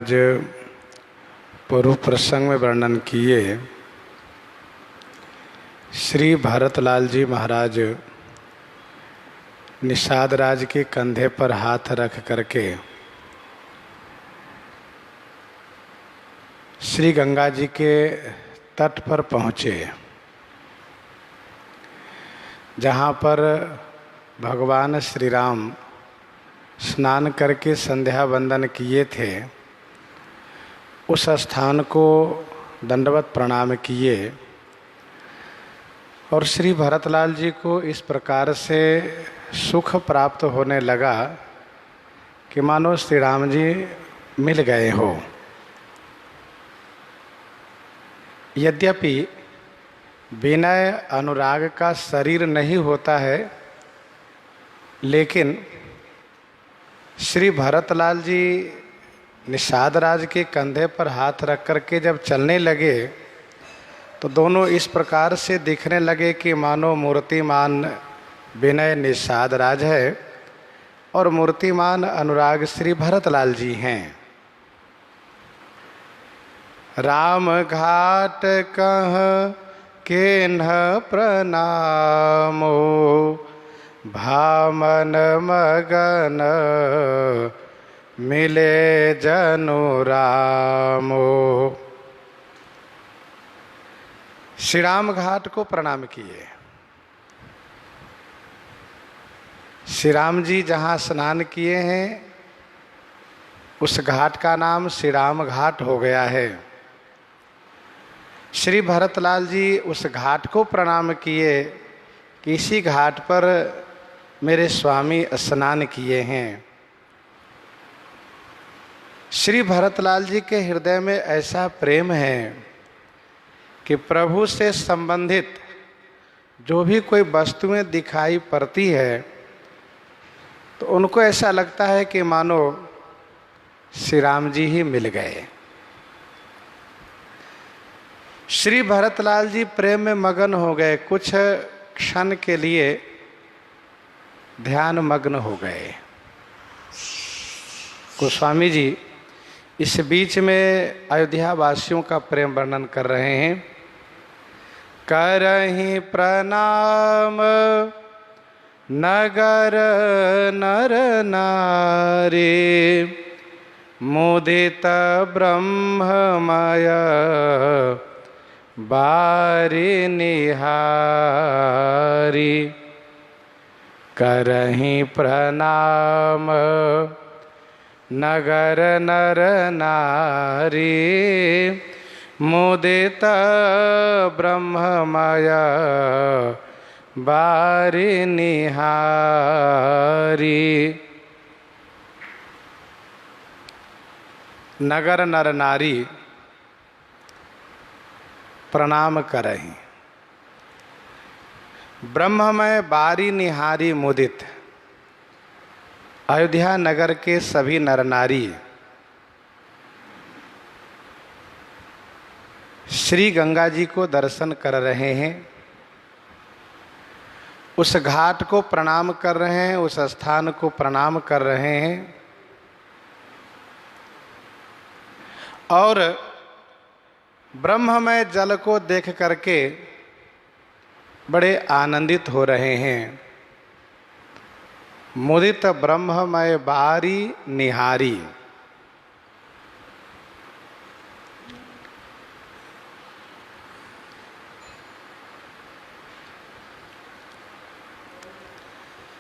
आज पूर्व प्रसंग में वर्णन किए श्री भरतलाल जी महाराज निषाद राज के कंधे पर हाथ रख करके श्री गंगा जी के तट पर पहुँचे, जहाँ पर भगवान श्री राम स्नान करके संध्या वंदन किए थे। उस स्थान को दंडवत प्रणाम किए और श्री भरतलाल जी को इस प्रकार से सुख प्राप्त होने लगा कि मानो श्री राम जी मिल गए हो। यद्यपि विनय अनुराग का शरीर नहीं होता है, लेकिन श्री भरतलाल जी निषाद राज के कंधे पर हाथ रख करके जब चलने लगे तो दोनों इस प्रकार से दिखने लगे कि मानो मूर्तिमान विनय निषाद राज है और मूर्तिमान अनुराग श्री भरतलाल जी हैं। राम घाट कह केन्ह प्रणामो भामन मगन मिले जनु रामो। श्री राम घाट को प्रणाम किए। श्री राम जी जहाँ स्नान किए हैं उस घाट का नाम श्री राम घाट हो गया है। श्री भरतलाल जी उस घाट को प्रणाम किए कि इसी घाट पर मेरे स्वामी स्नान किए हैं। श्री भरतलाल जी के हृदय में ऐसा प्रेम है कि प्रभु से संबंधित जो भी कोई वस्तुएं दिखाई पड़ती है तो उनको ऐसा लगता है कि मानो श्री राम जी ही मिल गए। श्री भरतलाल जी प्रेम में मगन हो गए, कुछ क्षण के लिए ध्यान मग्न हो गए। गोस्वामी जी इस बीच में अयोध्या वासियों का प्रेम वर्णन कर रहे हैं। करहि प्रणाम नगर नर नारी मुदित ब्रह्ममय बारी निहारी। करहि प्रणाम नगर नर नारी मुदित ब्रह्ममय बारी निहारी। नगर नर नारी प्रणाम करहि, ब्रह्ममय बारी निहारी मुदित। अयोध्या नगर के सभी नर नारी श्री गंगा जी को दर्शन कर रहे हैं, उस घाट को प्रणाम कर रहे हैं, उस स्थान को प्रणाम कर रहे हैं और ब्रह्ममय जल को देख करके बड़े आनंदित हो रहे हैं। मुदित ब्रह्ममय बारी निहारी।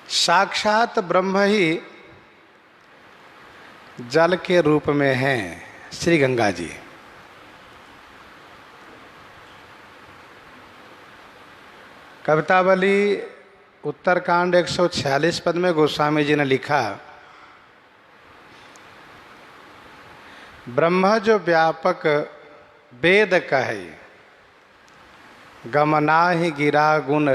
साक्षात ब्रह्म ही जल के रूप में हैं श्री गंगा जी। कवितावली उत्तरकांड 146 पद में गोस्वामी जी ने लिखा, ब्रह्म जो व्यापक वेद कहे गमनाहि गिरा गुण।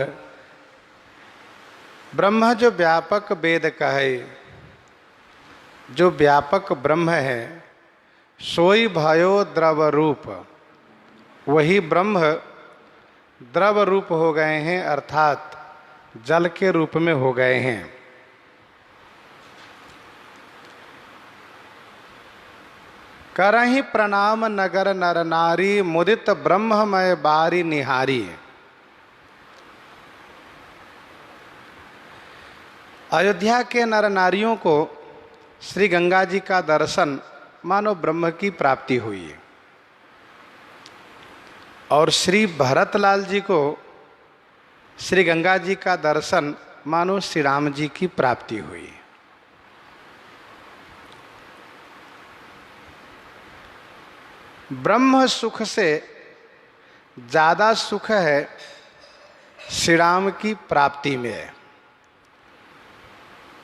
ब्रह्म जो व्यापक वेद कहे, जो व्यापक ब्रह्म है सोई भयो द्रव रूप। वही ब्रह्म द्रव रूप हो गए हैं, अर्थात जल के रूप में हो गए हैं। करहि प्रणाम नगर नर नारी, मुदित ब्रह्ममय बारी निहारी। अयोध्या के नर नारियों को श्री गंगा जी का दर्शन मानो ब्रह्म की प्राप्ति हुई है, और श्री भरतलाल जी को श्री गंगा जी का दर्शन मानो श्री राम जी की प्राप्ति हुई। ब्रह्म सुख से ज़्यादा सुख है श्री राम की प्राप्ति में,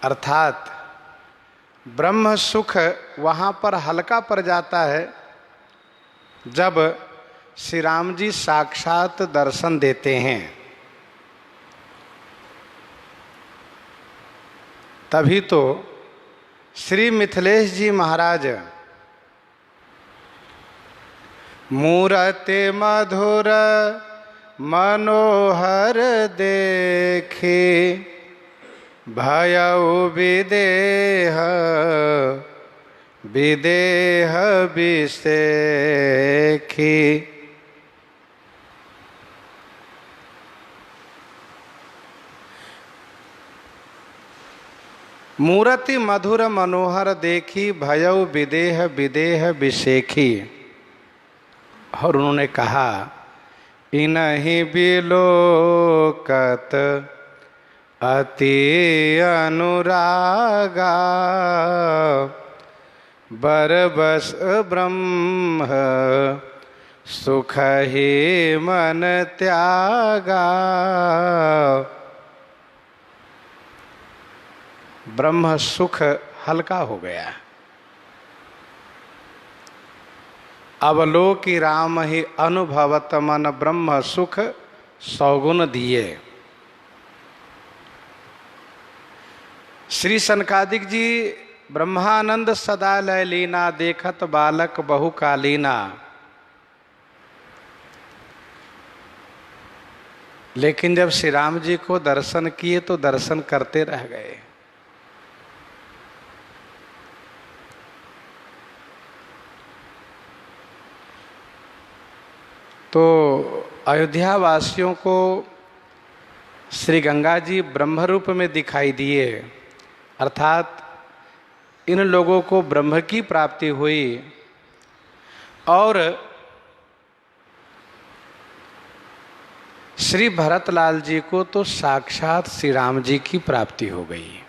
अर्थात ब्रह्म सुख वहाँ पर हल्का पड़ जाता है जब श्री राम जी साक्षात दर्शन देते हैं। तभी तो श्री मिथिलेश जी महाराज मूरति मधुर मनोहर देखे, भयउ विदेह विदेह बिसेखी। मूरति मधुर मनोहर देखी, भयउ विदेह विदेह बिसेखी। और उन्होंने कहा, इन्हीं बिलोकत अति अनुरागा, बरबस ब्रह्म सुख ही मन त्यागा। ब्रह्म सुख हल्का हो गया। अवलोकि राम ही अनुभवत मन, ब्रह्म सुख सौगुन दिए। श्री सनकादिक जी ब्रह्मानंद सदा लय लीना, देखत बालक बहुकालीना। लेकिन जब श्री राम जी को दर्शन किए तो दर्शन करते रह गए। तो अयोध्या वासियों को श्री गंगा जी ब्रह्म रूप में दिखाई दिए, अर्थात इन लोगों को ब्रह्म की प्राप्ति हुई। और श्री भरतलाल जी को तो साक्षात श्री राम जी की प्राप्ति हो गई।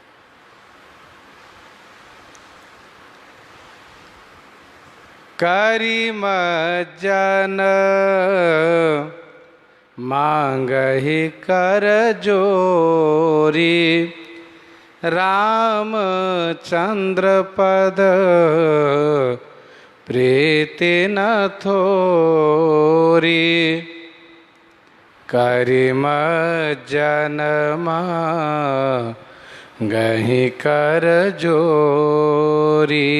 करी मज्जन मांगहि कर जोरी, राम चंद्र पद प्रीति न थोरी। करी मज्जन मांगहि कर जोरी।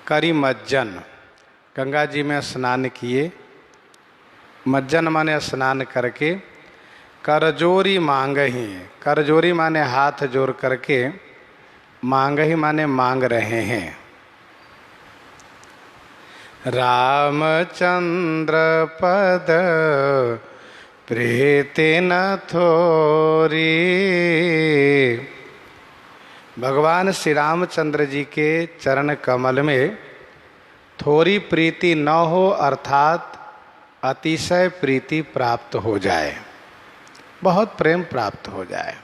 करी मज्जन, गंगा जी में स्नान किए। मज्जन माने स्नान करके, करजोरी मांगही, करजोरी माने हाथ जोड़ करके, मांगही माने मांग रहे हैं। रामचंद्र पद प्रीति न थोरी। भगवान श्री रामचंद्र जी के चरण कमल में थोड़ी प्रीति न हो, अर्थात अतिशय प्रीति प्राप्त हो जाए, बहुत प्रेम प्राप्त हो जाए।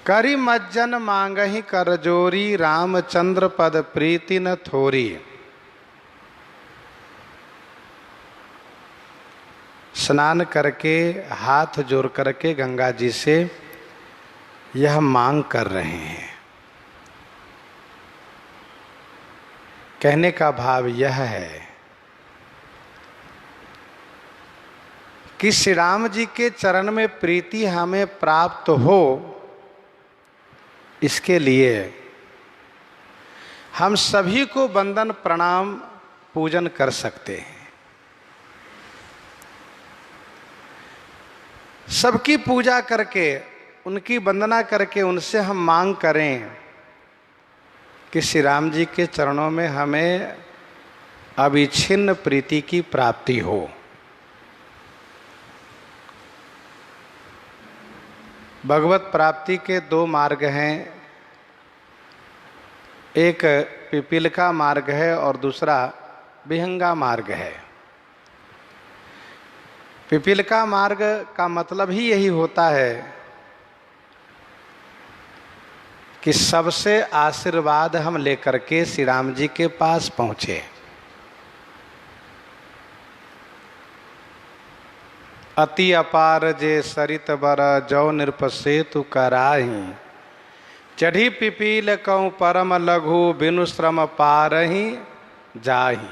करी मज्जन मांगहि करजोरी, रामचंद्र पद प्रीति न थोरी। स्नान करके हाथ जोड़ करके गंगा जी से यह मांग कर रहे हैं। कहने का भाव यह है कि श्री राम जी के चरण में प्रीति हमें प्राप्त हो, इसके लिए हम सभी को वंदन प्रणाम पूजन कर सकते हैं। सबकी पूजा करके उनकी वंदना करके उनसे हम मांग करें कि श्री राम जी के चरणों में हमें अविच्छिन्न प्रीति की प्राप्ति हो। भगवत प्राप्ति के दो मार्ग हैं, एक पिपीलिका मार्ग है और दूसरा विहंगा मार्ग है। पिपीलिका मार्ग का मतलब ही यही होता है कि सबसे आशीर्वाद हम लेकर के श्री राम जी के पास पहुँचे। अति अपार जे सरित बर जौ नृपसेतु कराही, चढ़ी पिपील कऊ परम लघु बिनु श्रम पारही जाही।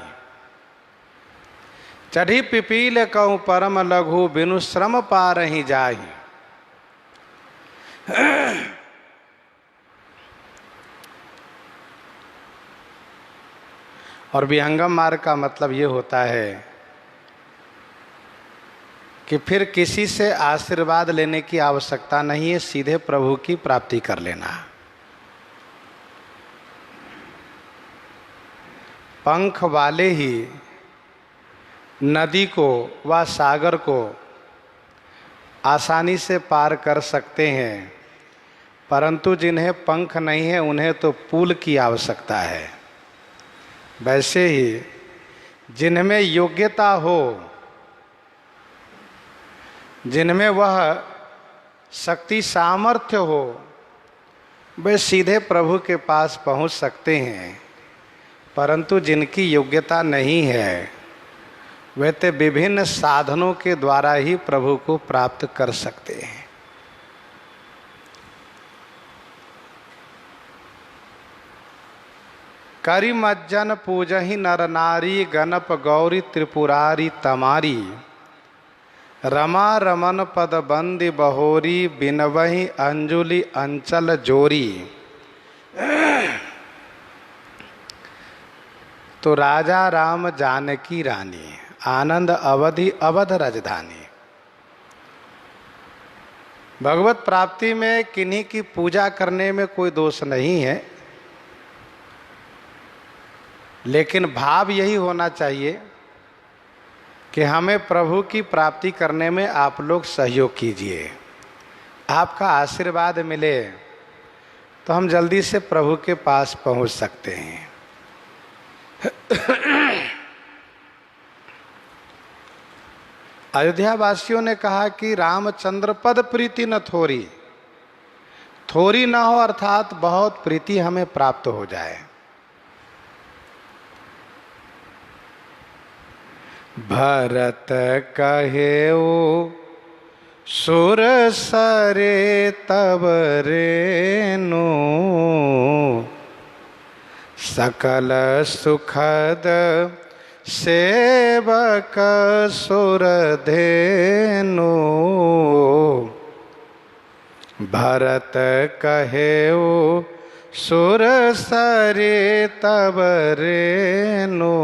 चढ़ी पिपील कऊ परम लघु बिनु श्रम पारही जाही। और विहंगम मार्ग का मतलब ये होता है कि फिर किसी से आशीर्वाद लेने की आवश्यकता नहीं है, सीधे प्रभु की प्राप्ति कर लेना। पंख वाले ही नदी को व सागर को आसानी से पार कर सकते हैं, परंतु जिन्हें पंख नहीं है उन्हें तो पुल की आवश्यकता है। वैसे ही जिनमें योग्यता हो, जिनमें वह शक्ति सामर्थ्य हो, वे सीधे प्रभु के पास पहुंच सकते हैं, परंतु जिनकी योग्यता नहीं है वे तो विभिन्न साधनों के द्वारा ही प्रभु को प्राप्त कर सकते हैं। करी मज्जन पूजहि नर नारी, गणप गौरी त्रिपुरारी तमारी। रमा रमन पद बंदी बहोरी, बिनवहि अंजुलि अंचल जोरी। तो राजा राम जानकी रानी, आनंद अवधि अवध राजधानी। भगवत प्राप्ति में किन्हीं की पूजा करने में कोई दोष नहीं है, लेकिन भाव यही होना चाहिए कि हमें प्रभु की प्राप्ति करने में आप लोग सहयोग कीजिए। आपका आशीर्वाद मिले तो हम जल्दी से प्रभु के पास पहुंच सकते हैं। अयोध्या वासियों ने कहा कि रामचंद्र पद प्रीति न थोरी, थोरी न हो अर्थात बहुत प्रीति हमें प्राप्त हो जाए। भरत कहेऊ सुर सरे तब रेनु, सकल सुखद सेवक सुर धेनु। भरत कहेऊ सुर सरे तब रेनु।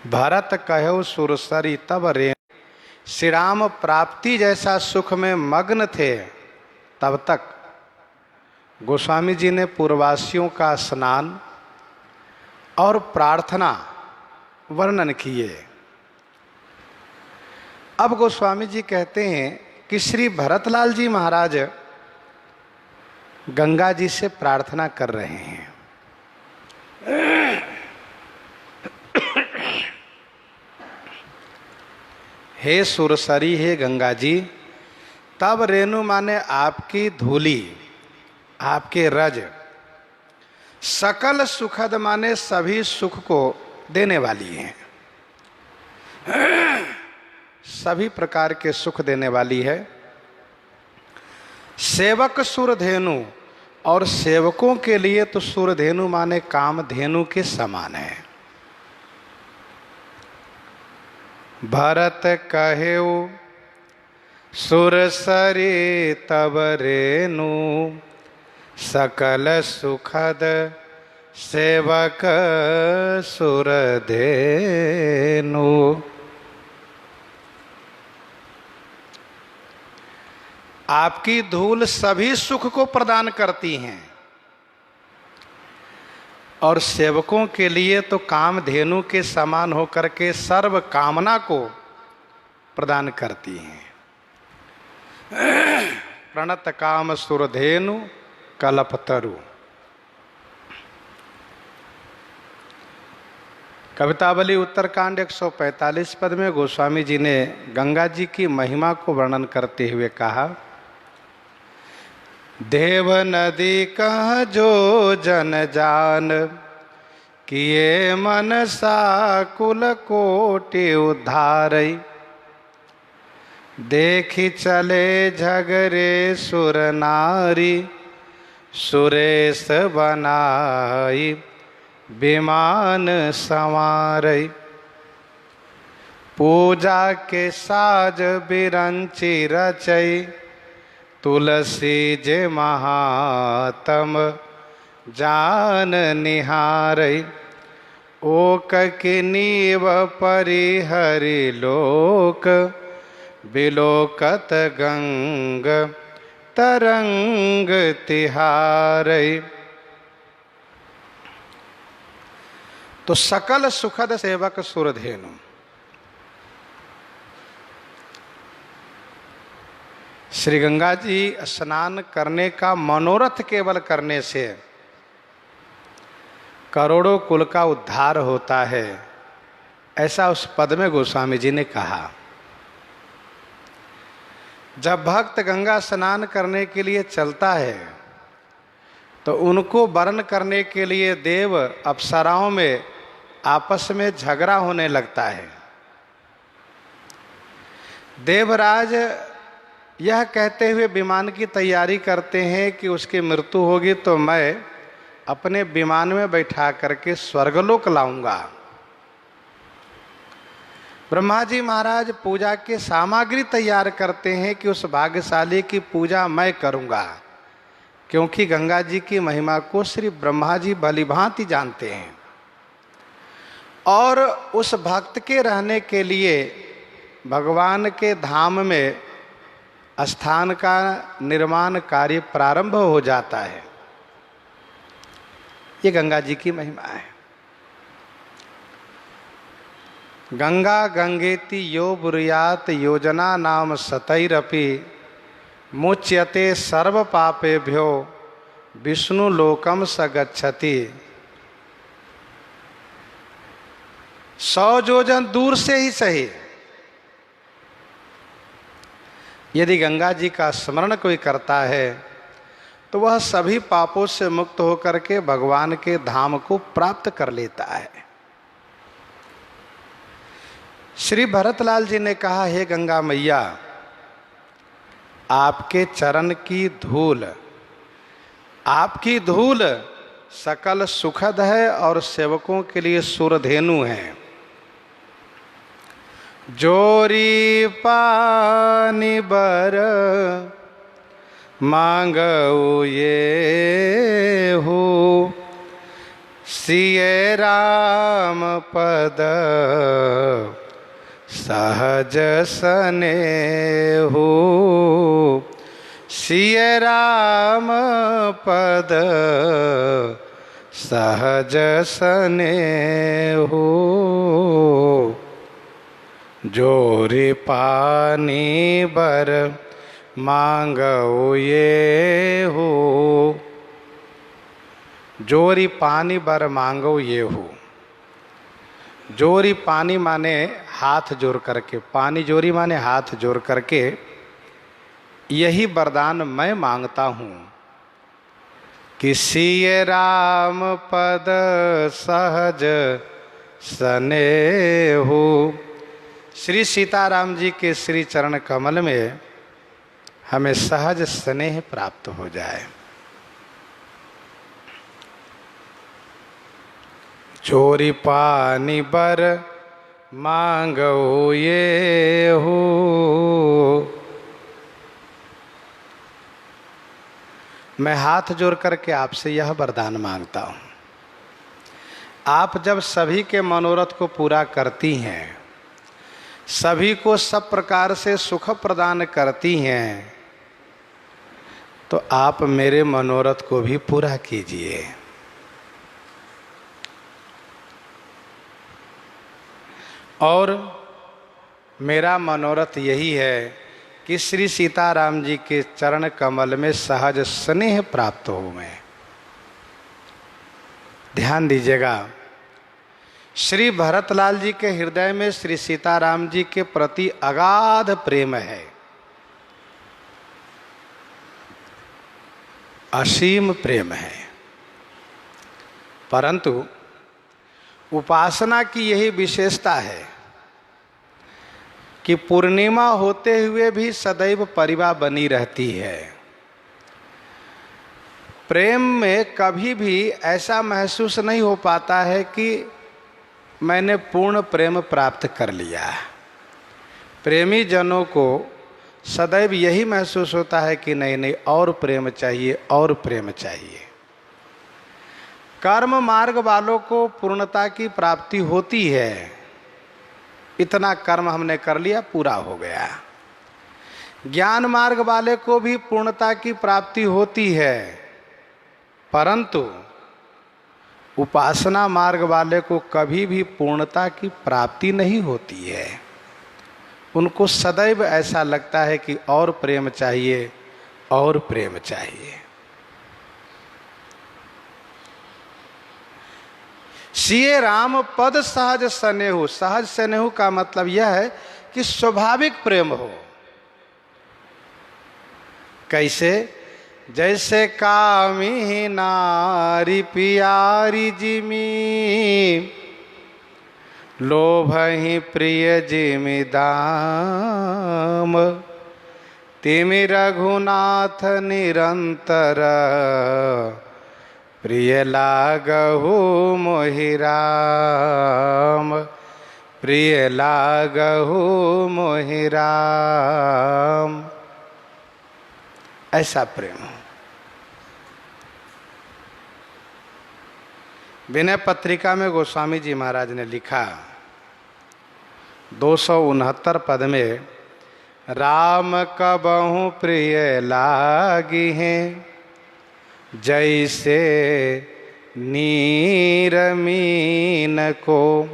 भरत कहेऊ सुरसरी तब रेनु। श्री राम प्राप्ति जैसा सुख में मग्न थे, तब तक गोस्वामी जी ने पूर्ववासियों का स्नान और प्रार्थना वर्णन किए। अब गोस्वामी जी कहते हैं कि श्री भरतलाल जी महाराज गंगा जी से प्रार्थना कर रहे हैं। हे सुरसरी, हे गंगा जी, तब रेणु माने आपकी धूली, आपके रज, सकल सुखद माने सभी सुख को देने वाली हैं, सभी प्रकार के सुख देने वाली है। सेवक सुरधेनु, और सेवकों के लिए तो सुरधेनु माने कामधेनु के समान है। भरत कहेऊ सुरसरी तब रेनु, सकल सुखद सेवक सुरधेनु। आपकी धूल सभी सुख को प्रदान करती हैं और सेवकों के लिए तो कामधेनु के समान होकर के सर्व कामना को प्रदान करती हैं। प्रणत काम सुरधेनु कल्पतरु। कवितावली उत्तरकांड 145 पद में गोस्वामी जी ने गंगा जी की महिमा को वर्णन करते हुए कहा, देव नदी कह जो जन जान, किए मनसा कुल कोटि उद्धारई। देखी चले झगरे सुर नारी, सुरेश बनाई विमान संवारई। पूजा के साज बिरंची रचई, तुलसी जे महातम जान निहारई। ओक की नीव परिहरि लोक, बिलोकत गंग तरंग तिहारई। तो सकल सुखद सेवक सुरधेनु, श्री गंगा जी स्नान करने का मनोरथ केवल करने से करोड़ों कुल का उद्धार होता है, ऐसा उस पद में गोस्वामी जी ने कहा। जब भक्त गंगा स्नान करने के लिए चलता है तो उनको वर्ण करने के लिए देव अप्सराओं में आपस में झगड़ा होने लगता है। देवराज यह कहते हुए विमान की तैयारी करते हैं कि उसकी मृत्यु होगी तो मैं अपने विमान में बैठा करके स्वर्गलोक लाऊंगा। ब्रह्मा जी महाराज पूजा की सामग्री तैयार करते हैं कि उस भाग्यशाली की पूजा मैं करूंगा, क्योंकि गंगा जी की महिमा को श्री ब्रह्मा जी भलीभांति जानते हैं और उस भक्त के रहने के लिए भगवान के धाम में स्थान का निर्माण कार्य प्रारंभ हो जाता है। ये गंगा जी की महिमा है। गंगा गंगेति यो बुर्यात योजना नाम सतैरपि, मुच्यते सर्व पापेभ्यो विष्णु लोकम स गच्छति। 100 योजन दूर से ही सही, यदि गंगा जी का स्मरण कोई करता है तो वह सभी पापों से मुक्त होकर के भगवान के धाम को प्राप्त कर लेता है। श्री भरतलाल जी ने कहा, हे गंगा मैया, आपके चरण की धूल, आपकी धूल सकल सुखद है और सेवकों के लिए सुरधेनु है। जोरी पानी बर मांगऊ ये हो, सिए राम पद सहज सने हो। सिए राम पद सहज सने हो। जोरी पानी बर मांगो ये हो। जोरी पानी बर मांगो ये हो। जोरी पानी माने हाथ जोड़ करके, पानी जोरी माने हाथ जोड़ करके, यही वरदान मैं मांगता हूँ कि सिए राम पद सहज सने हो। श्री सीताराम जी के श्री चरण कमल में हमें सहज स्नेह प्राप्त हो जाए। चोरी पानी बर मांगो ये हो। मैं हाथ जोड़ करके आपसे यह वरदान मांगता हूँ, आप जब सभी के मनोरथ को पूरा करती हैं, सभी को सब प्रकार से सुख प्रदान करती हैं, तो आप मेरे मनोरथ को भी पूरा कीजिए। और मेरा मनोरथ यही है कि श्री सीताराम जी के चरण कमल में सहज स्नेह प्राप्त हो मैं। ध्यान दीजिएगा, श्री भरतलाल जी के हृदय में श्री सीताराम जी के प्रति अगाध प्रेम है, असीम प्रेम है। परंतु उपासना की यही विशेषता है कि पूर्णिमा होते हुए भी सदैव परिवा बनी रहती है। प्रेम में कभी भी ऐसा महसूस नहीं हो पाता है कि मैंने पूर्ण प्रेम प्राप्त कर लिया। प्रेमी जनों को सदैव यही महसूस होता है कि नहीं नहीं, और प्रेम चाहिए, और प्रेम चाहिए। कर्म मार्ग वालों को पूर्णता की प्राप्ति होती है, इतना कर्म हमने कर लिया, पूरा हो गया। ज्ञान मार्ग वाले को भी पूर्णता की प्राप्ति होती है, परंतु उपासना मार्ग वाले को कभी भी पूर्णता की प्राप्ति नहीं होती है। उनको सदैव ऐसा लगता है कि और प्रेम चाहिए, और प्रेम चाहिए। सिए राम पद सहज स्नेहु। सहज स्नेहु का मतलब यह है कि स्वाभाविक प्रेम हो। कैसे? जैसे कामी नारी प्यारी जिमी, लोभहि प्रिय जिमि दाम, तिमि रघुनाथ निरंतर, प्रिय लागहु मोहि राम, प्रिय लागहु मोहि राम। ऐसा प्रेम। विनय पत्रिका में गोस्वामी जी महाराज ने लिखा 269 पद में, राम कबहु प्रिय लागी हैं, जैसे नीर मीन को,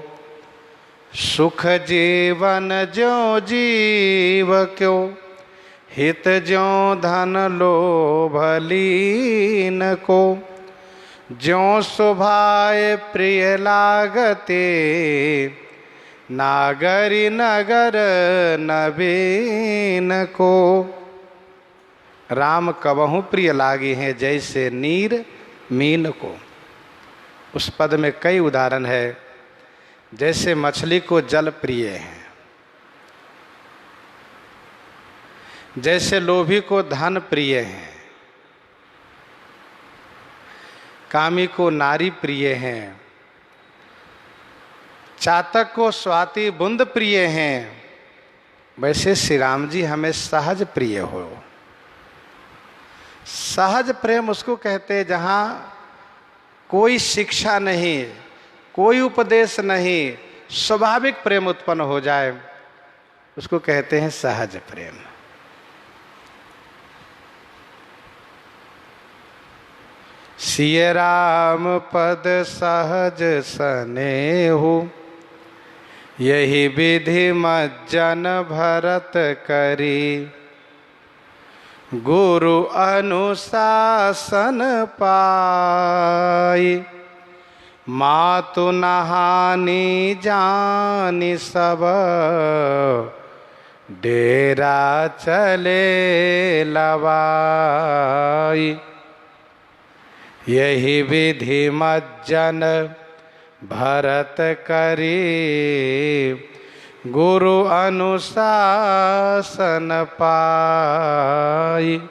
सुख जीवन ज्यों जीव क्यों, हित ज्यों धन लोभ लीन को, ज्यों शोभाए प्रिय लागते, नागरी नगर नवीन को। राम कबहु प्रिय लागे हैं, जैसे नीर मीन को। उस पद में कई उदाहरण है। जैसे मछली को जल प्रिय है, जैसे लोभी को धन प्रिय है, कामी को नारी प्रिय हैं, चातक को स्वाति बुंद प्रिय हैं, वैसे श्री राम जी हमें सहज प्रिय हो। सहज प्रेम उसको कहते हैं जहाँ कोई शिक्षा नहीं, कोई उपदेश नहीं, स्वाभाविक प्रेम उत्पन्न हो जाए, उसको कहते हैं सहज प्रेम। सिय राम पद सहज स्नेहु, यही विधि मज्जन भरत करी, गुरु अनुशासन पाई, मातु नहानी जानी सब, डेरा चले लवाई। यही विधि मज्जन भरत करी, गुरु अनुशासन पाई।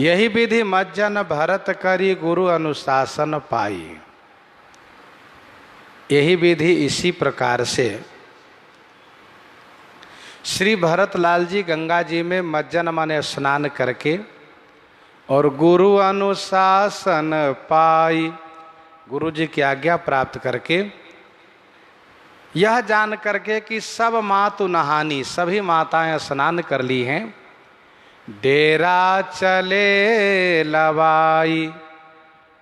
यही विधि मज्जन भरत करी, गुरु अनुशासन पाई। यही विधि इसी प्रकार से श्री भरतलाल जी गंगा जी में मज्जन माने स्नान करके और गुरु अनुशासन पाई, गुरु जी की आज्ञा प्राप्त करके, यह जान करके कि सब मातु नहानी, सभी माताएं स्नान कर ली हैं, डेरा चले लवाई,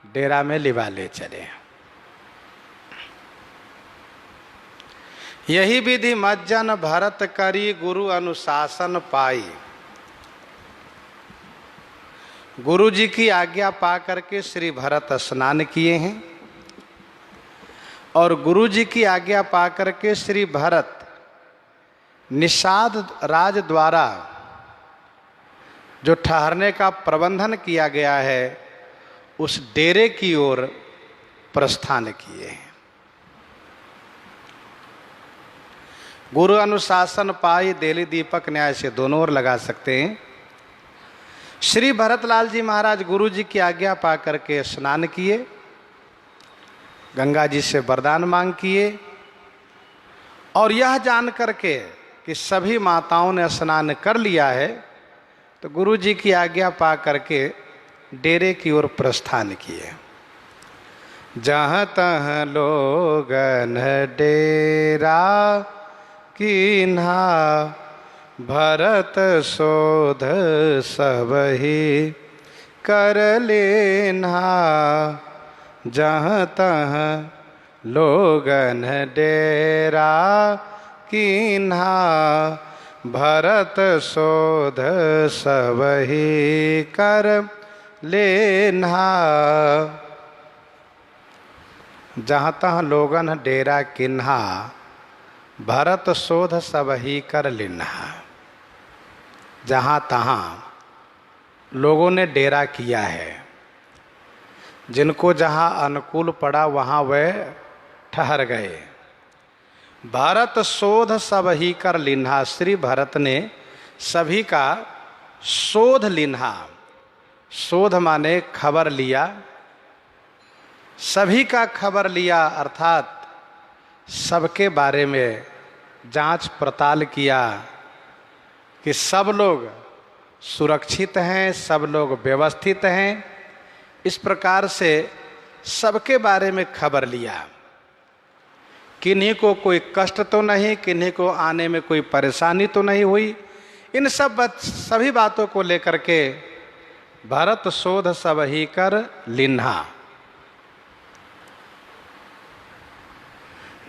डेरा में लिवाले चले। यही विधि मज्जन भरत करी, गुरु अनुशासन पाई। गुरु जी की आज्ञा पा करके श्री भरत स्नान किए हैं और गुरु जी की आज्ञा पा करके श्री भरत निषाद राज द्वारा जो ठहरने का प्रबंधन किया गया है उस डेरे की ओर प्रस्थान किए हैं। गुरु अनुशासन पाई, देली दीपक न्याय से दोनों ओर लगा सकते हैं। श्री भरतलाल जी महाराज गुरु जी की आज्ञा पा करके स्नान किए, गंगा जी से वरदान मांग किए और यह जान करके कि सभी माताओं ने स्नान कर लिया है तो गुरु जी की आज्ञा पा करके डेरे की ओर प्रस्थान किए। जहाँ तहाँ लोगन डेरा कीन्हा, भरत शोध सबही कर लेना। जहाँ तहाँ लोगन डेरा कीन्हा, भरत शोध सबही कर लेना। जहाँ तहाँ लोगन डेरा किन्हा, भरत शोध सबही कर लेना। जहाँ तहाँ लोगों ने डेरा किया है, जिनको जहाँ अनुकूल पड़ा वहाँ वे ठहर गए। भरत शोध सबही कर लिन्हा, श्री भरत ने सभी का शोध लिन्हा। शोध माने खबर लिया, सभी का खबर लिया अर्थात सबके बारे में जांच पड़ताल किया कि सब लोग सुरक्षित हैं, सब लोग व्यवस्थित हैं। इस प्रकार से सबके बारे में खबर लिया। किन्हीं को कोई कष्ट तो नहीं, किन्हीं को आने में कोई परेशानी तो नहीं हुई। इन सभी बातों को लेकर के भरत शोध सबही कर लिन्हा।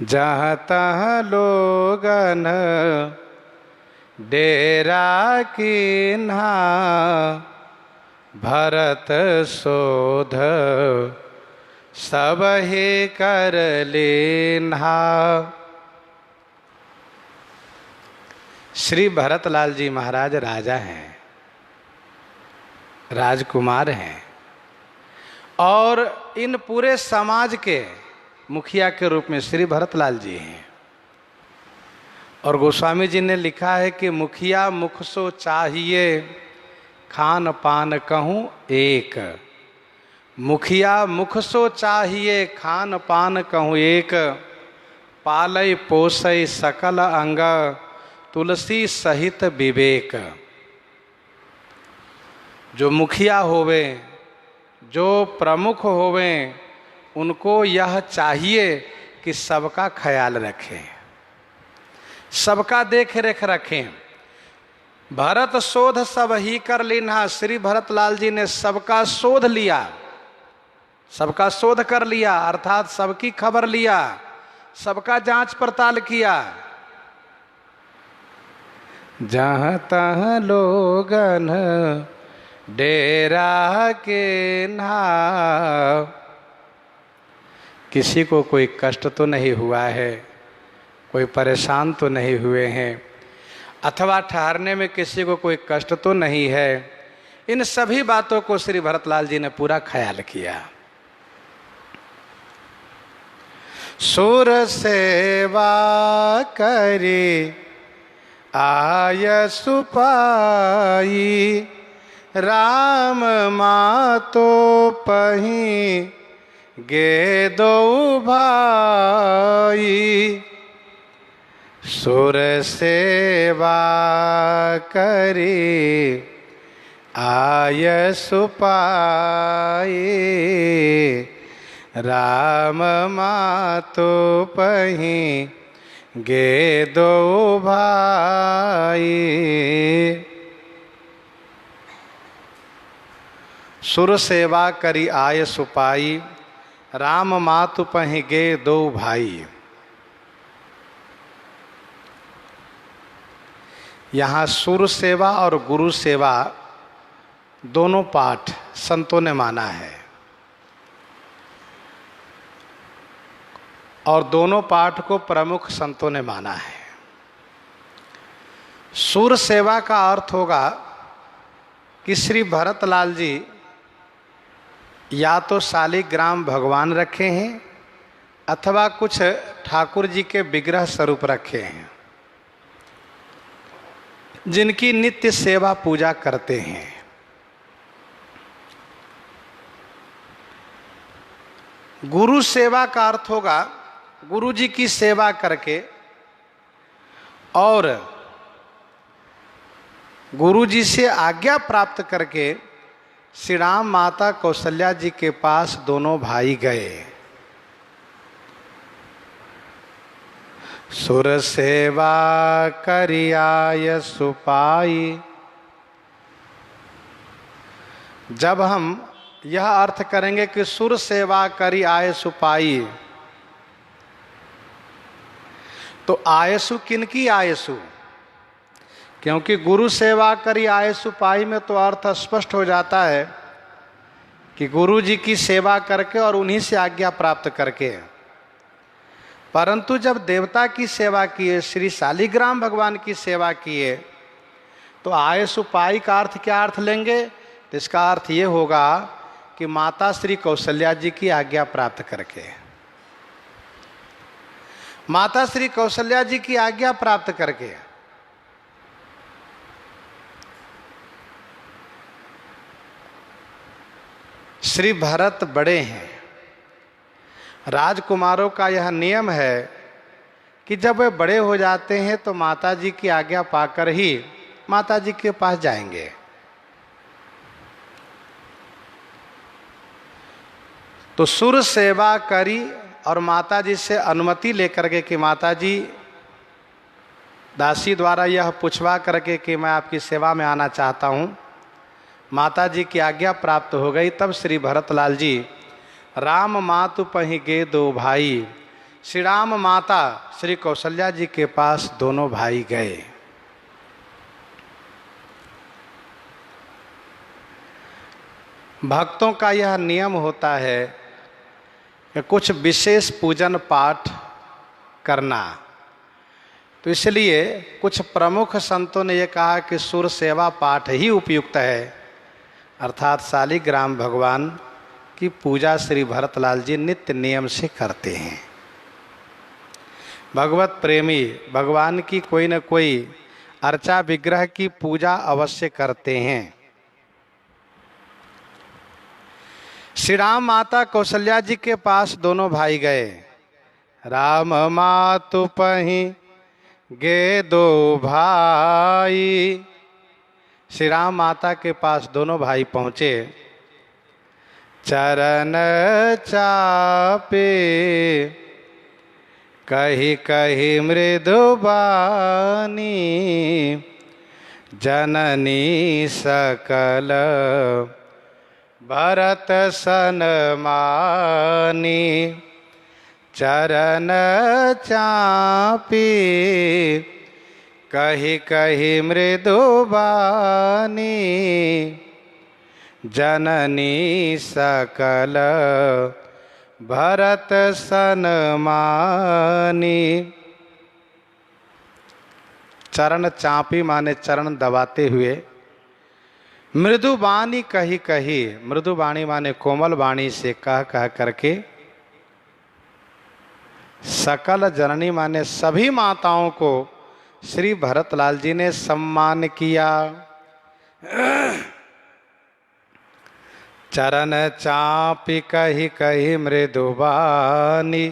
जहाँ तहाँ लोगन डेरा कीन्हा, भरत शोध सबही कर लिन्हा। श्री भरतलाल जी महाराज राजा हैं, राजकुमार हैं और इन पूरे समाज के मुखिया के रूप में श्री भरतलाल जी हैं। और गोस्वामी जी ने लिखा है कि मुखिया मुख सो चाहिए, खान पान कहूँ एक। मुखिया मुख सो चाहिए, खान पान कहूँ एक। पालय पोसय सकल अंग, तुलसी सहित विवेक। जो मुखिया होवे, जो प्रमुख होवे, उनको यह चाहिए कि सबका ख्याल रखें, सबका देख रेख रखें। भरत शोध सबही कर लिन्हा, श्री भरतलाल जी ने सबका शोध लिया, सबका शोध कर लिया अर्थात सबकी खबर लिया, सबका जांच पड़ताल किया। जहाँ तहाँ लोगन डेरा के ना, किसी को कोई कष्ट तो नहीं हुआ है, कोई परेशान तो नहीं हुए हैं, अथवा ठहरने में किसी को कोई कष्ट तो नहीं है। इन सभी बातों को श्री भरतलाल जी ने पूरा ख्याल किया। सुर सेवा करी आय सुपाई, राम मातो पही गे दो भाई। सुर सेवा करी आय सुपाई, राम मातो पही गे दो भाई। सुर सेवा करी आय सुपाई, राम मातु पहि गे दो भाई। यहाँ सुर सेवा और गुरु सेवा दोनों पाठ संतों ने माना है, और दोनों पाठ को प्रमुख संतों ने माना है। सुर सेवा का अर्थ होगा कि श्री भरतलाल जी या तो शालिग्राम भगवान रखे हैं अथवा कुछ ठाकुर जी के विग्रह स्वरूप रखे हैं, जिनकी नित्य सेवा पूजा करते हैं। गुरु सेवा का अर्थ होगा गुरु जी की सेवा करके और गुरु जी से आज्ञा प्राप्त करके श्री राम माता कौशल्या जी के पास दोनों भाई गए। सुर सेवा करियाय सुपाई। जब हम यह अर्थ करेंगे कि सुर सेवा करी आय सुपाई, तो आयसु किनकी आयसु? क्योंकि गुरु सेवा करी आयसु पाई में तो अर्थ स्पष्ट हो जाता है कि गुरु जी की सेवा करके और उन्हीं से आज्ञा प्राप्त करके। परंतु जब देवता की सेवा किए, श्री शालिग्राम भगवान की सेवा किए, तो आयसु पाई का अर्थ क्या अर्थ लेंगे? तो इसका अर्थ ये होगा कि माता श्री कौशल्या जी की आज्ञा प्राप्त करके, माता श्री कौशल्या जी की आज्ञा प्राप्त करके। श्री भरत बड़े हैं। राजकुमारों का यह नियम है कि जब वे बड़े हो जाते हैं तो माता जी की आज्ञा पाकर ही माता जी के पास जाएंगे। तो सुर सेवा करी और माता जी से अनुमति लेकर के कि माता जी, दासी द्वारा यह पूछवा करके कि मैं आपकी सेवा में आना चाहता हूँ, माता जी की आज्ञा प्राप्त हो गई। तब श्री भरतलाल जी राम मातु पहि गे दो भाई, श्री राम माता श्री कौशल्या जी के पास दोनों भाई गए। भक्तों का यह नियम होता है कि कुछ विशेष पूजन पाठ करना, तो इसलिए कुछ प्रमुख संतों ने यह कहा कि सुर सेवा पाठ ही उपयुक्त है, अर्थात शालिग्राम भगवान की पूजा श्री भरतलाल जी नित्य नियम से करते हैं। भगवत प्रेमी भगवान की कोई न कोई अर्चा विग्रह की पूजा अवश्य करते हैं। श्री राम माता कौशल्या जी के पास दोनों भाई गए। राम मातु पहि गे दो भाई। श्री राम माता के पास दोनों भाई पहुँचे। चरण चापे कही कही मृदु बानी, जननी सकल भरत सन मानी। चरण चापी कही कही मृदु बानी, जननी सकल भरत सन मानी। चरण चापी माने चरण दबाते हुए, मृदु वाणी कही कही, मृदु वाणी माने कोमल वाणी से कह कह करके, सकल जननी माने सभी माताओं को श्री भरतलाल जी ने सम्मान किया। चरण चापी कही कही मृदु वाणी,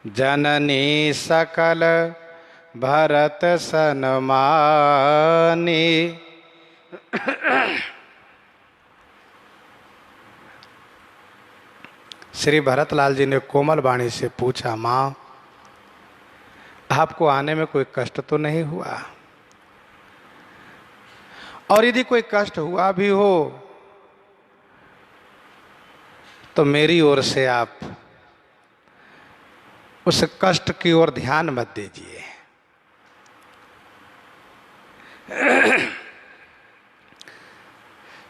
जननी सकल भरत सन मानी। श्री भरतलाल जी ने कोमल वाणी से पूछा, माँ आपको आने में कोई कष्ट तो नहीं हुआ? और यदि कोई कष्ट हुआ भी हो तो मेरी ओर से आप उस कष्ट की ओर ध्यान मत दीजिए।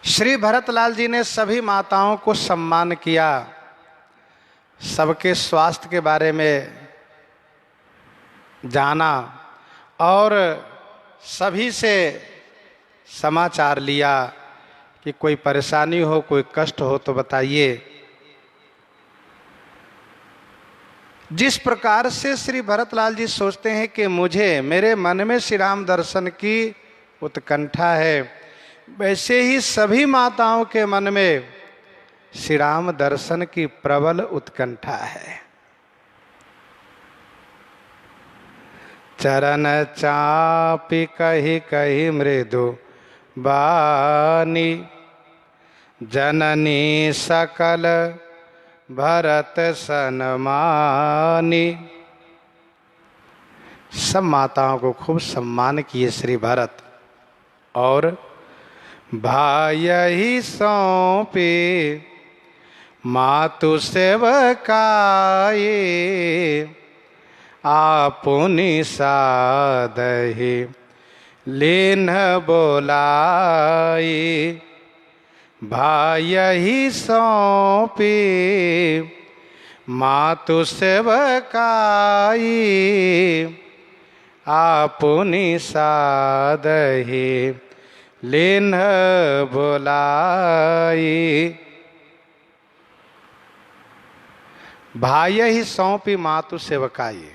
श्री भरतलाल जी ने सभी माताओं को सम्मान किया, सबके स्वास्थ्य के बारे में जाना और सभी से समाचार लिया कि कोई परेशानी हो, कोई कष्ट हो तो बताइए। जिस प्रकार से श्री भरतलाल जी सोचते हैं कि मुझे, मेरे मन में श्री राम दर्शन की उत्कंठा है, वैसे ही सभी माताओं के मन में श्री राम दर्शन की प्रबल उत्कंठा है। चरण चापि कही कही मृदु बानी, जननी सकल भरत सन्मानी। सब माताओं को खूब सम्मान किए श्री भरत, और भाई ही सौंपे मातु सेवकाये, आपुनि सादहि लीन बोलाई। भाई ही सौंपे मातु सेवकाई, आपुनि सादहि लीन बोलाई। भाई ही सौंपी मातु सेवकाई।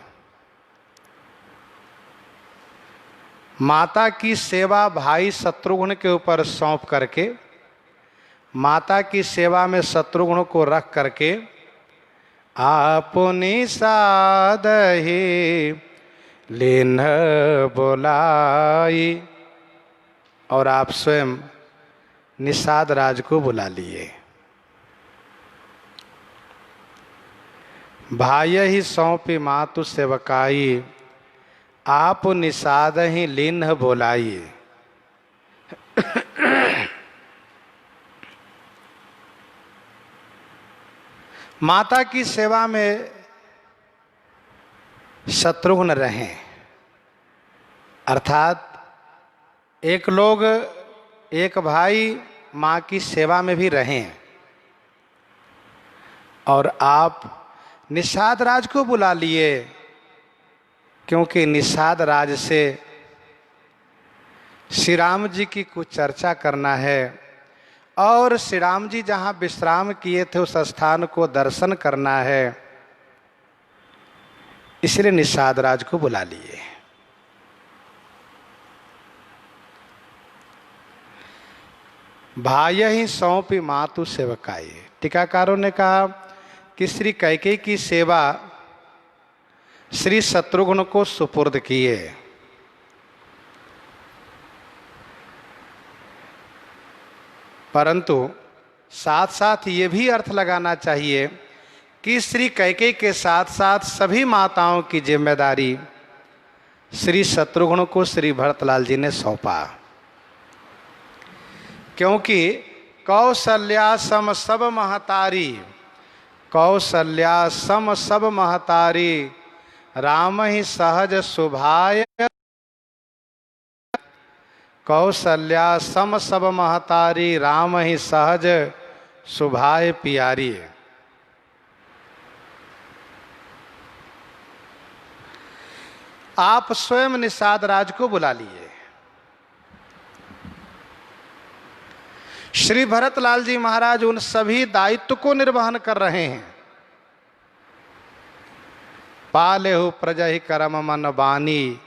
माता की सेवा भाई शत्रुघ्न के ऊपर सौंप करके, माता की सेवा में शत्रुघ्न को रख करके, आपुनि सादहि लीन बोलाई, और आप स्वयं निषाद राज को बुला लिए। भाई ही सौंपी मातु सेवकाई, आप निषाद ही लीन बोलाई। माता की सेवा में शत्रुघ्न रहे, अर्थात एक लोग, एक भाई माँ की सेवा में भी रहें, और आप निषाद राज को बुला लिए, क्योंकि निषाद राज से श्री राम जी की कुछ चर्चा करना है, और श्री राम जी जहाँ विश्राम किए थे उस स्थान को दर्शन करना है, इसलिए निषाद राज को बुला लिए। भाई ही सौंपी मातु सेवकाई। टीकाकारों ने कहा कि श्री कैकेयी की सेवा श्री शत्रुघ्न को सुपुर्द किए, परंतु साथ साथ ये भी अर्थ लगाना चाहिए कि श्री कैकेयी के साथ साथ सभी माताओं की जिम्मेदारी श्री शत्रुघ्न को श्री भरतलाल जी ने सौंपा, क्योंकि कौशल्या सम सब महतारी, कौशल्या सम सब महतारी, राम ही सहज सुभाय। कौशल्या सम सब महतारी, राम ही सहज सुभाय प्यारी। आप स्वयं निषाद राज को बुला लिए। श्री भरतलाल जी महाराज उन सभी दायित्व को निर्वहन कर रहे हैं। पालेहु प्रजहि करम मन बानी,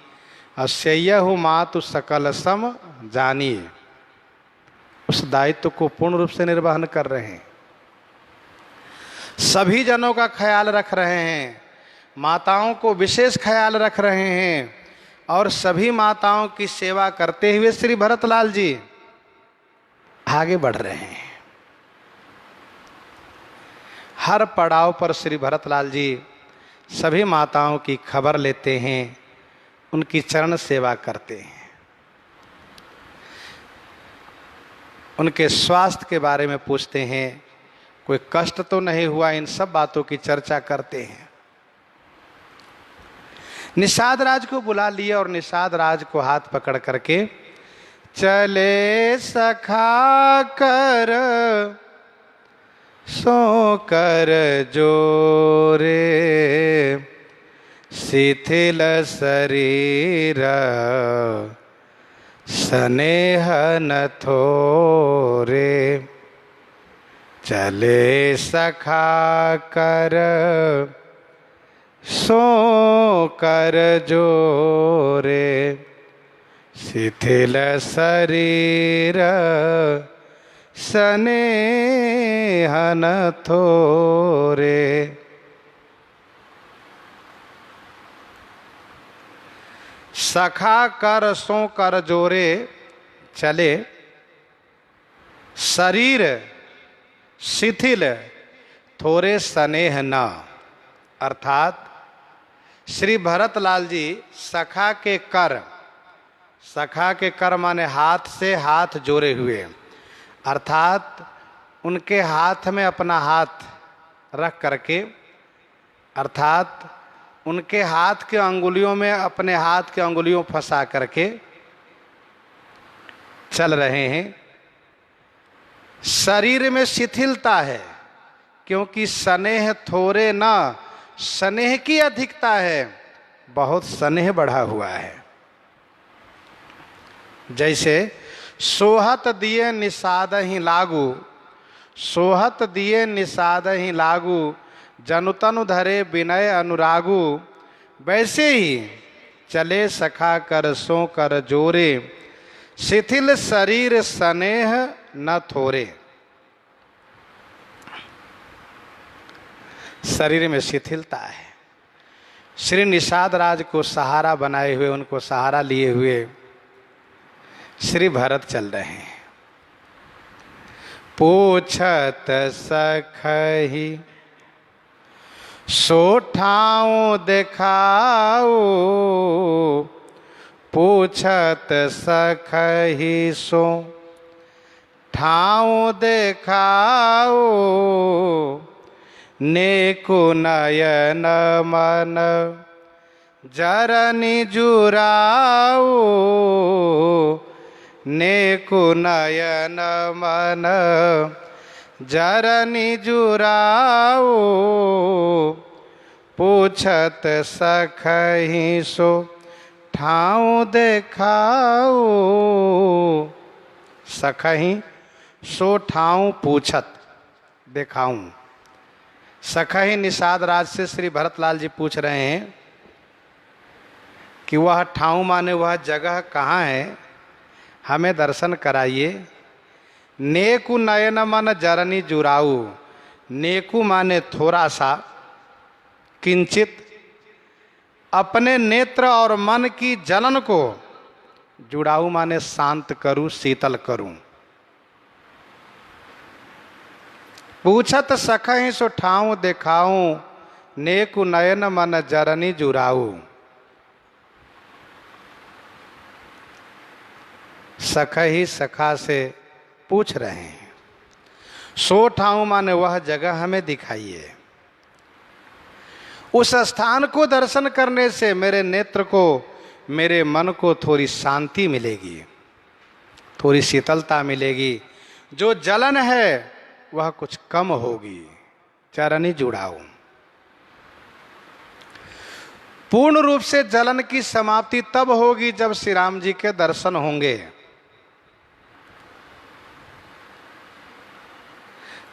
अस्यहु मातु सकल सम जानी। उस दायित्व को पूर्ण रूप से निर्वहन कर रहे हैं, सभी जनों का ख्याल रख रहे हैं, माताओं को विशेष ख्याल रख रहे हैं, और सभी माताओं की सेवा करते हुए श्री भरतलाल जी आगे बढ़ रहे हैं। हर पड़ाव पर श्री भरतलाल जी सभी माताओं की खबर लेते हैं, उनकी चरण सेवा करते हैं, उनके स्वास्थ्य के बारे में पूछते हैं, कोई कष्ट तो नहीं हुआ, इन सब बातों की चर्चा करते हैं। निषाद राज को बुला लिया और निषाद राज को हाथ पकड़ करके चले सखा कर सो कर जोरे, शिथिल शरीर स्नेह न थोरे। चले सखा कर सो कर जोरे, शिथिल शरीर स्नेह न थोरे। सखा कर सो कर जोरे, चले शरीर शिथिल थोरे स्नेह न। अर्थात श्री भरतलाल जी सखा के कर माने हाथ से हाथ जोड़े हुए, अर्थात उनके हाथ में अपना हाथ रख करके, अर्थात उनके हाथ के अंगुलियों में अपने हाथ के अंगुलियों फंसा करके चल रहे हैं। शरीर में शिथिलता है क्योंकि स्नेह थोरे ना, स्नेह की अधिकता है, बहुत स्नेह बढ़ा हुआ है। जैसे सोहत दिए निषाद ही लागू, सोहत दिए निषाद ही लागू, जनुतनु धरे विनय अनुरागू। वैसे ही चले सखा कर सो कर जोरे, शिथिल शरीर स्नेह न थोरे। शरीर में शिथिलता है। श्री निषाद राज को सहारा बनाए हुए, उनको सहारा लिए हुए श्री भरत चल रहे हैं। पूछत सखही सो ठाऊं देखाओ, पूछत सखही सो ठाऊं देखाओ, नेकु नयन मन जरनी जुराओ, नेकु नयन मन जरनी जुराओ, पूछत सखही सो ठाऊं देखाओ। सखही सो ठाऊं पूछत देखाऊं। सखही निषाद राज से श्री भरतलाल जी पूछ रहे हैं कि वह ठाऊं माने वह जगह कहाँ है, हमें दर्शन कराइए। नेकु नयन मन जरनी जुराऊ, नेकु माने थोड़ा सा, किंचित, अपने नेत्र और मन की जलन को, जुड़ाऊ माने शांत करूं, शीतल करूं। पूछत सखहि सो ठाऊं देखाऊं, नेकु नयन मन जरनी जुराऊ। सखही सखा से पूछ रहे हैं, सो ठाऊं माने वह जगह हमें दिखाइए। उस स्थान को दर्शन करने से मेरे नेत्र को, मेरे मन को थोड़ी शांति मिलेगी, थोड़ी शीतलता मिलेगी, जो जलन है वह कुछ कम होगी। चरनी जुड़ाओ। पूर्ण रूप से जलन की समाप्ति तब होगी जब श्री राम जी के दर्शन होंगे।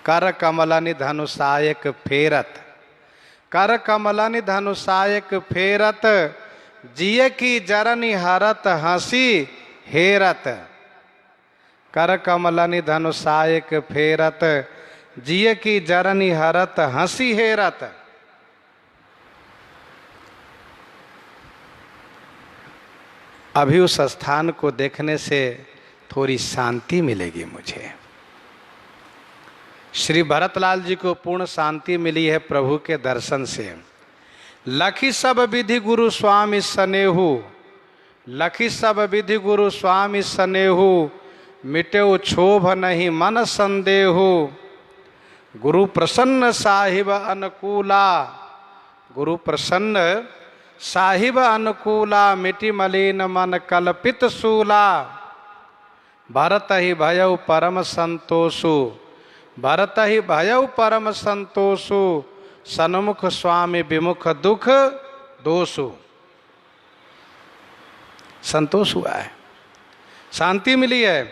कर कमलनि धनुषायक फेरत, कर कमलनि धनुषायक फेरत, जिय की जरनी हरत हंसी हेरत। कर कमलनि धनुषायक फेरत, जिय की जरनी हरत हंसी हेरत। अभी उस स्थान को देखने से थोड़ी शांति मिलेगी मुझे। श्री भरतलाल जी को पूर्ण शांति मिली है प्रभु के दर्शन से। लखी सब विधि गुरु स्वामी सनेहु, लखी सब विधि गुरु स्वामी सनेहु, मिटेउ क्षोभ नहीं मन संदेहु। गुरु प्रसन्न साहिब अनुकूला, गुरु प्रसन्न साहिब अनुकूला, मिटि मलिन मन कल्पित सूला। भरत ही भयउ परम संतोषु, भरत ही भयउ परम संतोषु, सन्मुख स्वामी विमुख दुख दोषु। संतोष हुआ है, शांति मिली है।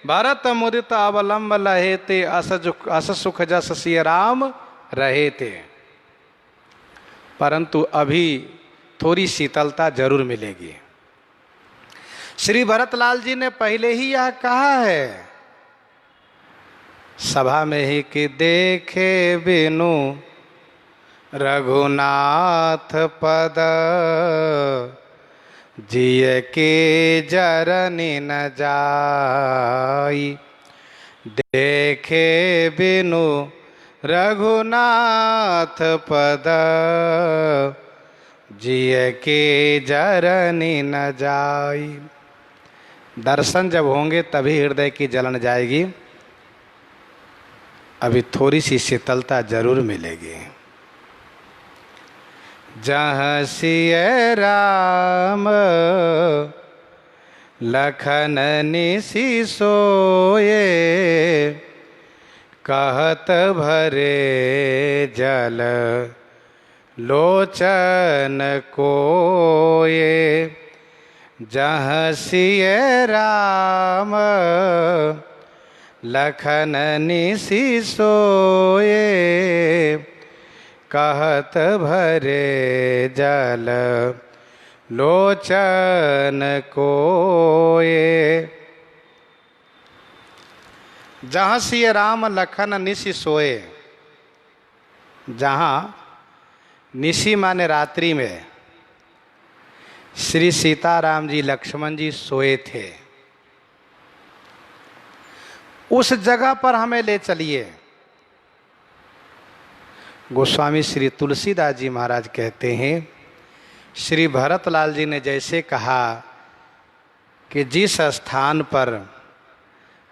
भरत मुदित अवलंब लहे ते, अस सुख जस सिय राम रहे थे। परंतु अभी थोड़ी शीतलता जरूर मिलेगी। श्री भरतलाल जी ने पहले ही यह कहा है सभा में ही कि देखे बिनु रघुनाथ पद, जिय के जरनि न जाई। देखे बिनु रघुनाथ पद, जिय के जरनि न जाई। दर्शन जब होंगे तभी हृदय की जलन जाएगी। अभी थोड़ी सी शीतलता जरूर मिलेगी। जहाँ सिय राम लखन निसि सोए, कहत भरे जल लोचन कोए। जहाँ सिय राम लखन निसि सोए, कहत भरे जल लोचन कोए। जहाँ सिय राम लखन निसि सोए, जहाँ निशि माने रात्रि में श्री सीताराम जी लक्ष्मण जी सोए थे, उस जगह पर हमें ले चलिए। गोस्वामी श्री तुलसीदास जी महाराज कहते हैं श्री भरतलाल जी ने जैसे कहा कि जिस स्थान पर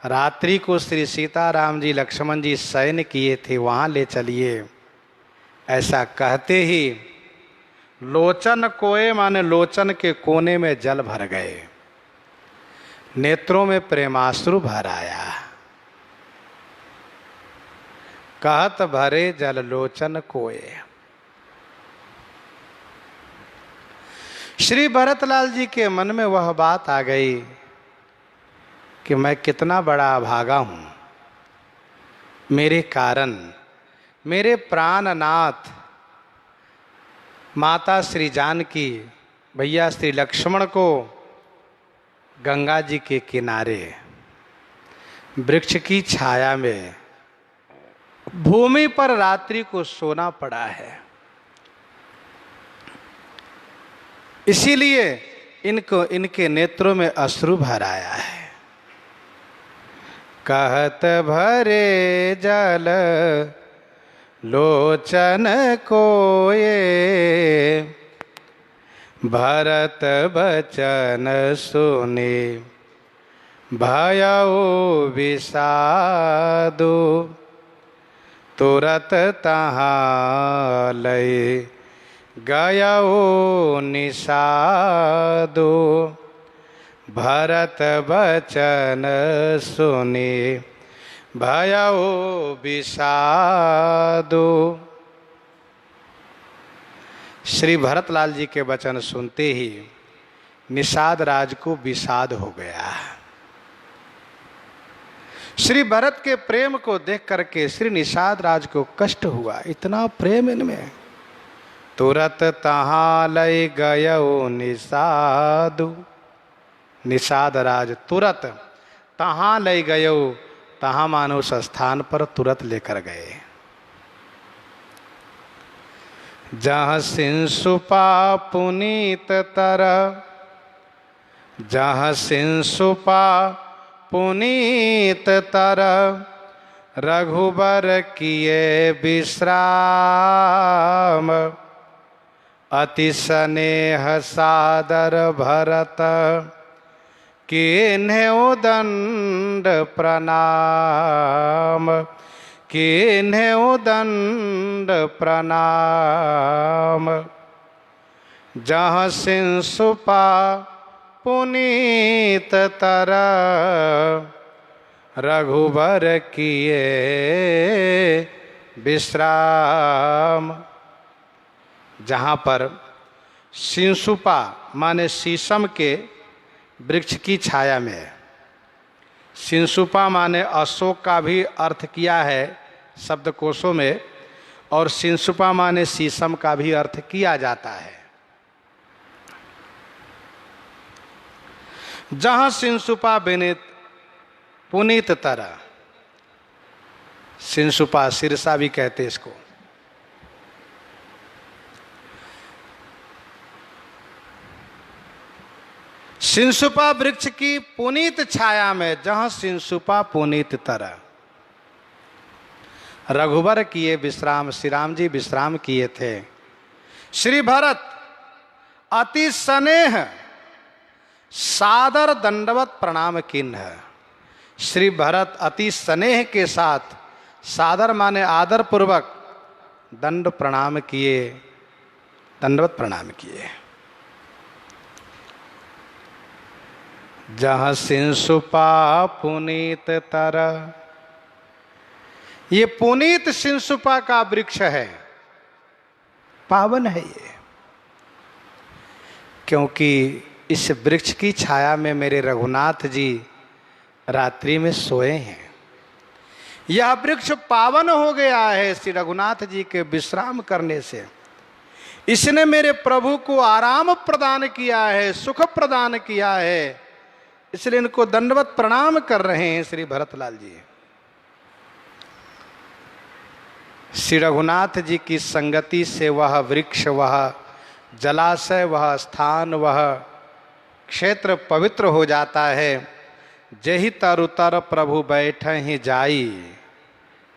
रात्रि को श्री सीताराम जी लक्ष्मण जी शयन किए थे वहाँ ले चलिए, ऐसा कहते ही लोचन कोए माने लोचन के कोने में जल भर गए, नेत्रों में प्रेमाश्रु भर आया। कहत भरे जल लोचन कोए। श्री भरतलाल जी के मन में वह बात आ गई कि मैं कितना बड़ा अभागा हूँ, मेरे कारण मेरे प्राणनाथ माता श्री जानकी, भैया श्री लक्ष्मण को गंगा जी के किनारे वृक्ष की छाया में भूमि पर रात्रि को सोना पड़ा है। इसीलिए इनको इनके नेत्रों में अश्रु भर आया है। कहत भरे जल लोचन कोए, भरत बचन सुने भयउ विषादु। तुरत तहाँ लय गयउ निषादु। भरत बचन सुने भयउ विषादु। श्री भरतलाल जी के वचन सुनते ही निषाद राज को विषाद हो गया। श्री भरत के प्रेम को देख करके श्री निषाद राज को कष्ट हुआ, इतना प्रेम इनमें। तुरत तहाँ लय गयउ निषादु। निषाद राज तुरत तहाँ लय गयउ, तहाँ मानो उस स्थान पर तुरंत लेकर गए जहाँ सिंसुपा पुनीत तर। जहाँ सिंसुपा पुनीत तर, रघुबर किए विश्राम। अति स्नेह सादर भरत, किन्हें दंड प्रणाम। कीन्हे दंड प्रणाम। जहाँ सिंसुपा पुनीत तरह रघुबर किए विश्राम। जहाँ पर सिंसुपा माने शीशम के वृक्ष की छाया में, सिंसुपा माने अशोक का भी अर्थ किया है शब्दकोशों में, और सिंसुपा माने शीशम का भी अर्थ किया जाता है। जहाँ सिंसुपा विनीत पुनीत तरह, सिंसुपा सिरसा भी कहते इसको। सिंसुपा वृक्ष की पुनीत छाया में, जहां सिंसुपा पुनीत तरह रघुबर किए विश्राम, श्री राम जी विश्राम किए थे। श्री भरत अति स्नेह सादर दंडवत प्रणाम किन्ह। श्री भरत अति स्नेह के साथ, सादर माने आदर पूर्वक, दंड प्रणाम किए, दंडवत प्रणाम किए। जहाँ सिंसुपा पुनीत तरह, ये पुनीत सिंसुपा का वृक्ष है, पावन है ये, क्योंकि इस वृक्ष की छाया में मेरे रघुनाथ जी रात्रि में सोए हैं। यह वृक्ष पावन हो गया है श्री रघुनाथ जी के विश्राम करने से। इसने मेरे प्रभु को आराम प्रदान किया है, सुख प्रदान किया है, इसलिए इनको दंडवत प्रणाम कर रहे हैं श्री भरतलाल जी। श्री रघुनाथ जी की संगति से वह वृक्ष, वह जलाशय, वह स्थान, वह क्षेत्र पवित्र हो जाता है। जही तर उतर प्रभु बैठ ही जाई,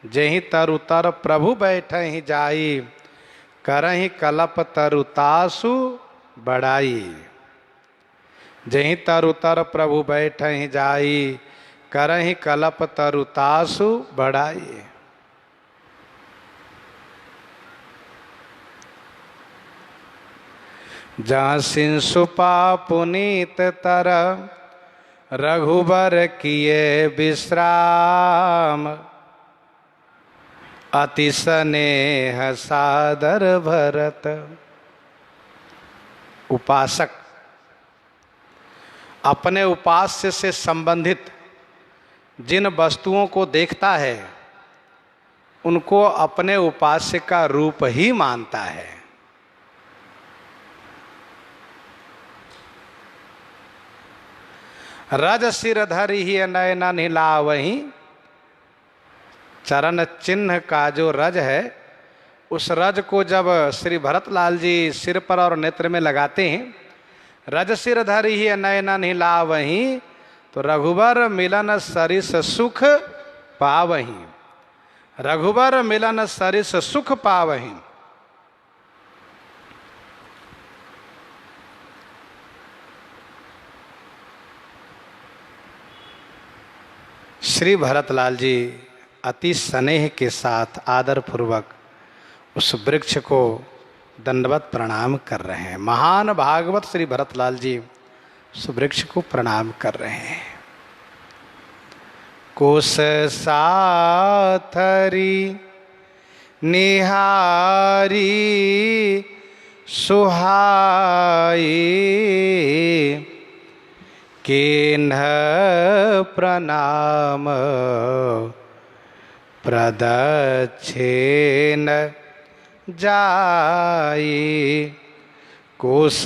जही तर उतर प्रभु बैठ ही जाई, करहि कलप तरुतासु बढ़ाई। जहीं तर उतर प्रभु बैठ ही जाई, करहि कलप तरुतासु बढ़ाई। जहाँ सिंसुपा पुनीत तरह रघुबर किए विश्राम, अति स्नेह सादर भरत। उपासक अपने उपास्य से संबंधित जिन वस्तुओं को देखता है उनको अपने उपास्य का रूप ही मानता है। रज सिर धरि ही नयन निलावहीं, चरण चिन्ह का जो रज है, उस रज को जब श्री भरतलाल जी सिर पर और नेत्र में लगाते हैं, रज सिर धरि ही नयन निलावहीं, तो रघुबर मिलन सरिस सुख पावहीं। रघुबर मिलन सरिस सुख पावहीं। श्री भरतलाल जी अति स्नेह के साथ आदर पूर्वक उस वृक्ष को दंडवत प्रणाम कर रहे हैं। महान भागवत श्री भरतलाल जी उस वृक्ष को प्रणाम कर रहे हैं। कोस साथरी निहारी सुहाई, किन्ह प्रणाम प्रदक्षिण जाई। कोस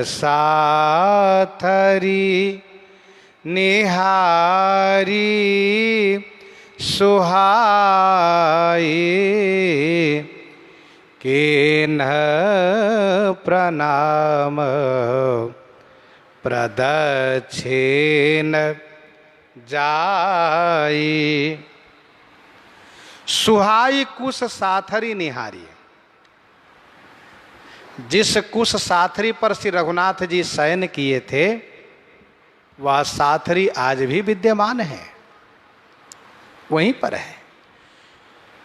साथरी निहारी सुहाई, किन्ह प्रणाम प्रदक्षिण जाई। सुहाई कुश साथरी निहारी। जिस कुश साथरी पर श्री रघुनाथ जी शयन किए थे, वह साथरी आज भी विद्यमान है, वहीं पर है।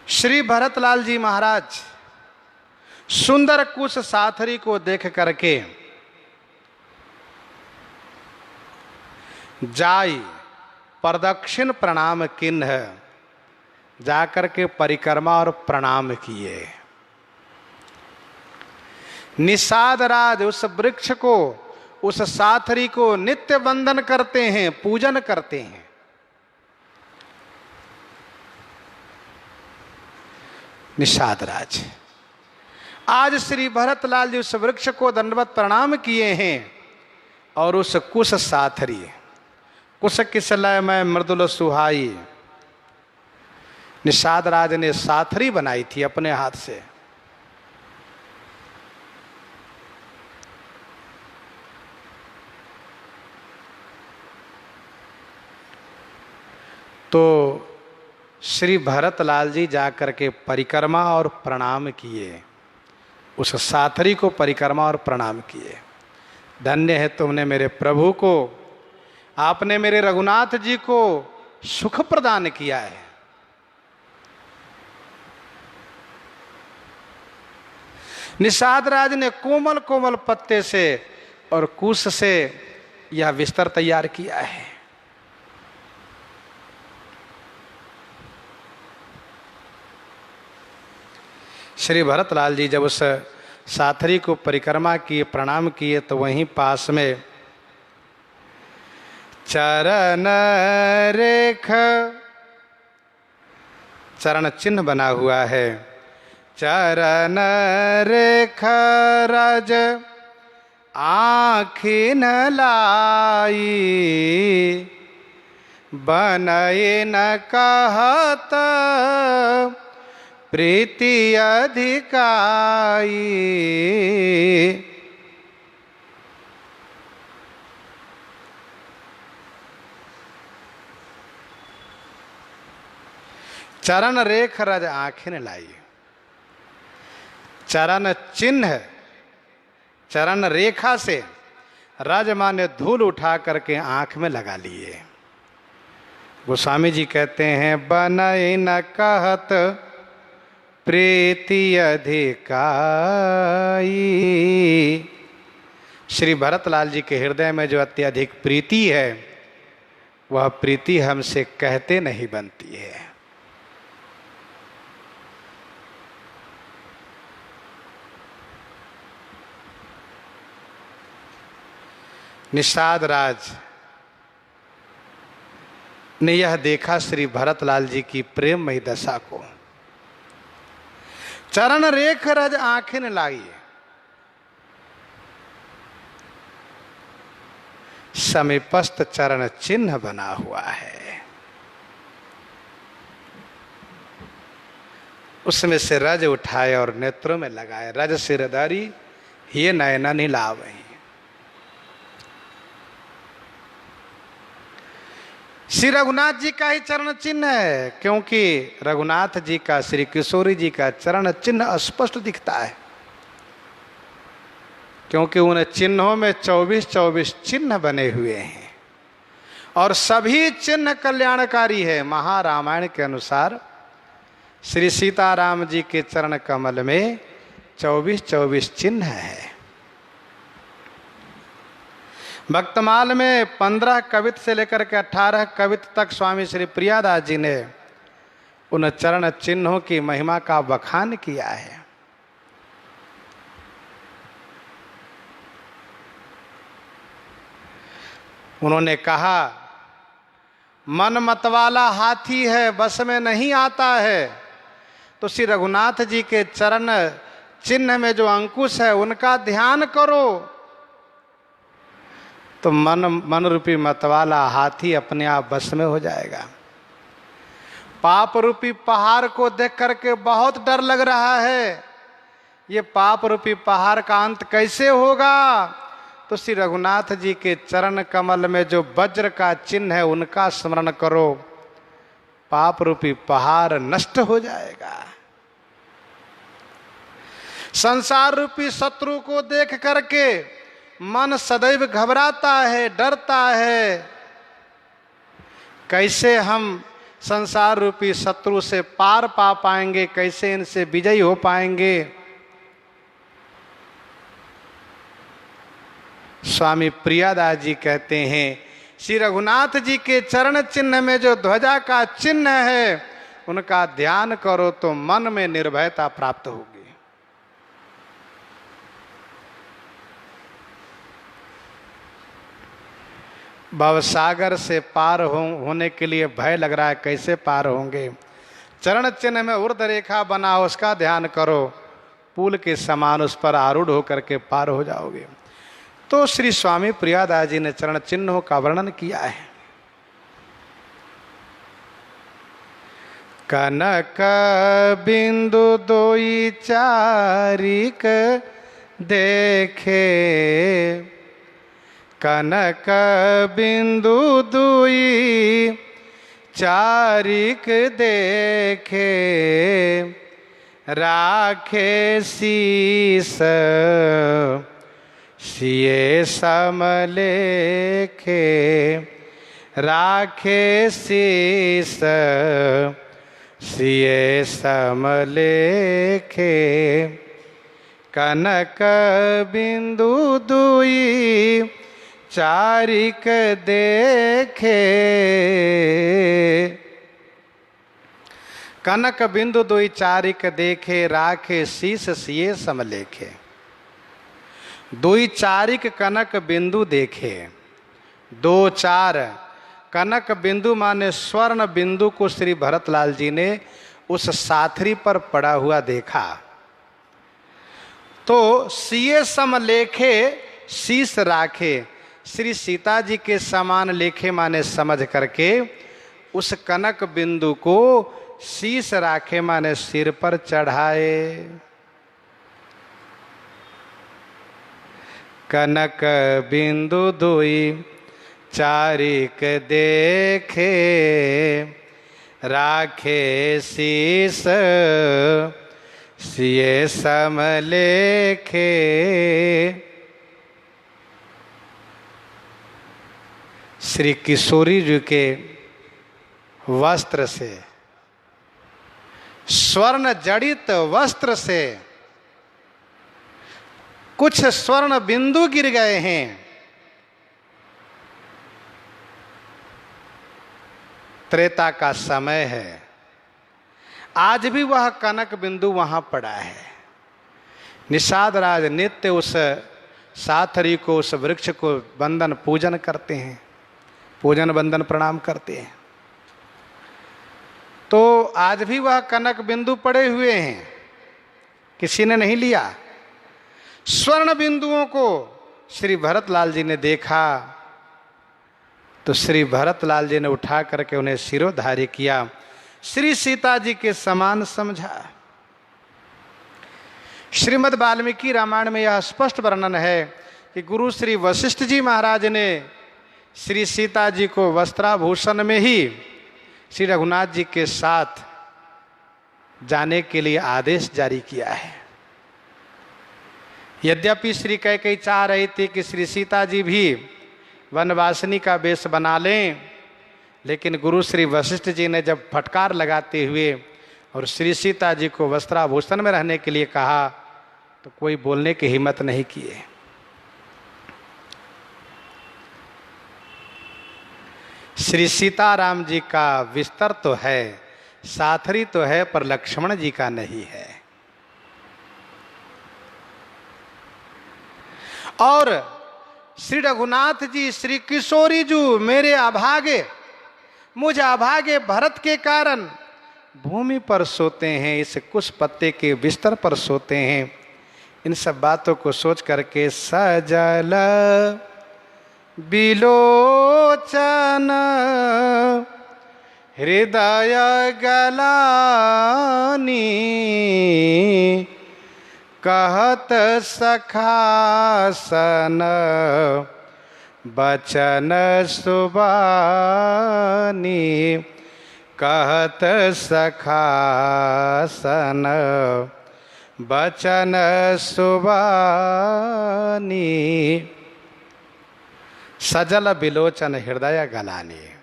श्री भरतलाल जी महाराज सुंदर कुश साथरी को देख करके जाई प्रदक्षिण प्रणाम किन्ह, जाकर के परिक्रमा और प्रणाम किए। निषाद राज उस वृक्ष को, उस साथरी को नित्य वंदन करते हैं, पूजन करते हैं। निषाद राज आज श्री भरतलाल जी उस वृक्ष को दंडवत प्रणाम किए हैं और उस कुश साथरी, कुश किसलय में मृदुल सुहाई, निषाद राज ने साथरी बनाई थी अपने हाथ से। तो श्री भरतलाल जी जाकर के परिक्रमा और प्रणाम किए, उस साथरी को परिक्रमा और प्रणाम किए। धन्य है तुमने मेरे प्रभु को, आपने मेरे रघुनाथ जी को सुख प्रदान किया है। निषाद राज ने कोमल कोमल पत्ते से और कुश से यह बिस्तर तैयार किया है। श्री भरतलाल जी जब उस साथरी को परिक्रमा किए, प्रणाम किए, तो वहीं पास में चरण रेख, चरण चिन्ह बना हुआ है। चरण रेख रज आँखिन लाई, बनय न कहत प्रीति अधिकाई। चरण रेख रज आँखिन लाई, चरण चिन्ह, चरण रेखा से रज माने धूल उठा करके आंख में लगा लिए। गोस्वामी जी कहते हैं बनय न कहत प्रीति अधिकाई। श्री भरतलाल जी के हृदय में जो अत्यधिक प्रीति है, वह प्रीति हमसे कहते नहीं बनती है। निषाद राज ने यह देखा श्री भरतलाल जी की प्रेममयी दशा को। चरण रेख रज आंखें लाई, समीपस्थ चरण चिन्ह बना हुआ है, उसमें से रज उठाए और नेत्रों में लगाए। रज सिरधारी ये नयना नीलावही। श्री रघुनाथ जी का ही चरण चिन्ह है, क्योंकि रघुनाथ जी का, श्री किशोरी जी का चरण चिन्ह स्पष्ट दिखता है, क्योंकि उन चिन्हों में 24-24 चिन्ह बने हुए हैं और सभी चिन्ह कल्याणकारी है। महारामायण के अनुसार श्री सीताराम जी के चरण कमल में 24-24 चिन्ह है। भक्तमाल में 15 कवित से लेकर के 18 कवित तक स्वामी श्री प्रियादास जी ने उन चरण चिन्हों की महिमा का बखान किया है। उन्होंने कहा मन मतवाला हाथी है, बस में नहीं आता है। तो श्री रघुनाथ जी के चरण चिन्ह में जो अंकुश है उनका ध्यान करो, तो मन रूपी मतवाला हाथी अपने आप बस में हो जाएगा। पाप रूपी पहाड़ को देख करके बहुत डर लग रहा है, ये पाप रूपी पहाड़ का अंत कैसे होगा? तो श्री रघुनाथ जी के चरण कमल में जो वज्र का चिन्ह है उनका स्मरण करो, पाप रूपी पहाड़ नष्ट हो जाएगा। संसार रूपी शत्रु को देख करके मन सदैव घबराता है, डरता है, कैसे हम संसार रूपी शत्रु से पार पा पाएंगे, कैसे इनसे विजयी हो पाएंगे। स्वामी प्रियादास जी कहते हैं श्री रघुनाथ जी के चरण चिन्ह में जो ध्वजा का चिन्ह है, उनका ध्यान करो तो मन में निर्भयता प्राप्त होगी। भवसागर से पार होने के लिए भय लग रहा है, कैसे पार होंगे। चरण चिन्ह में ऊर्ध्व रेखा बना, उसका ध्यान करो, पुल के समान उस पर आरूढ़ होकर के पार हो जाओगे। तो श्री स्वामी प्रियादास जी ने चरण चिन्हों का वर्णन किया है। कनक बिंदु दोई चारिक देखे, कनक बिंदु दुई चारिक देखे, राखे शीस सिए समलेखे, राखे शीस सिए समलेखे, कनक बिंदु दुई चारिक देखे। कनक बिंदु दुई चारिक देखे, राखे शीस सिए समलेखे। दुई चारिक कनक बिंदु देखे, दो चार कनक बिंदु माने स्वर्ण बिंदु को श्री भरतलाल जी ने उस साथरी पर पड़ा हुआ देखा। तो सिए समलेखे, शीस राखे, श्री सीता जी के समान लेखे माने समझ करके उस कनक बिंदु को शीस राखे माने सिर पर चढ़ाए। कनक बिंदु दुई चारिक देखे, राखे शीस सिए समलेखे। श्री किशोरी जी के वस्त्र से, स्वर्ण जड़ित वस्त्र से कुछ स्वर्ण बिंदु गिर गए हैं। त्रेता का समय है, आज भी वह कनक बिंदु वहां पड़ा है। निषाद राज नित्य उस साथरी को, उस वृक्ष को वंदन पूजन करते हैं, पूजन वंदन प्रणाम करते हैं। तो आज भी वह कनक बिंदु पड़े हुए हैं, किसी ने नहीं लिया। स्वर्ण बिंदुओं को श्री भरतलाल जी ने देखा तो श्री भरतलाल जी ने उठा करके उन्हें शिरोधार्य किया, श्री सीता जी के समान समझा। श्रीमद् वाल्मीकि रामायण में यह स्पष्ट वर्णन है कि गुरु श्री वशिष्ठ जी महाराज ने श्री सीता जी को वस्त्राभूषण में ही श्री रघुनाथ जी के साथ जाने के लिए आदेश जारी किया है। यद्यपि श्री कैकेयी चाह रही थी कि श्री सीता जी भी वनवासिनी का वेश बना लें, लेकिन गुरु श्री वशिष्ठ जी ने जब फटकार लगाते हुए और श्री सीता जी को वस्त्राभूषण में रहने के लिए कहा तो कोई बोलने की हिम्मत नहीं किए। श्री सीताराम जी का विस्तर तो है, साथरी तो है, पर लक्ष्मण जी का नहीं है। और श्री रघुनाथ जी, श्री किशोरी जी मेरे अभागे, मुझे अभागे भरत के कारण भूमि पर सोते हैं, इस कुश पत्ते के बिस्तर पर सोते हैं। इन सब बातों को सोच करके सजल बिलोचन हृदय गलानी, कहत सखासन बचन सुबानी, कहत सखासन बचन सुबानी, सजल बिलोचन हृदय गलानी।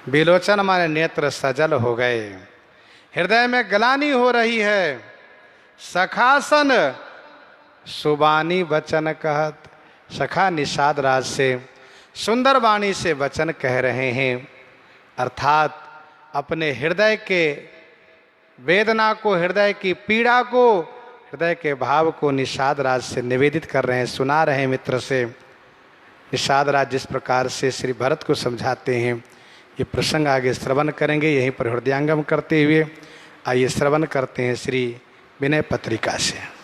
विलोचन माने नेत्र सजल हो गए। हृदय में ग्लानि हो रही है। सखासन सुबानी वचन कहत, सखा निषाद राज से सुंदर वाणी से वचन कह रहे हैं, अर्थात अपने हृदय के वेदना को, हृदय की पीड़ा को, हृदय के भाव को निषाद राज से निवेदित कर रहे हैं, सुना रहे हैं मित्र से। निषाद राज जिस प्रकार से श्री भरत को समझाते हैं, ये प्रसंग आगे श्रवण करेंगे। यहीं पर हृदयांगम करते हुए आइए श्रवण करते हैं श्री विनय पत्रिका से।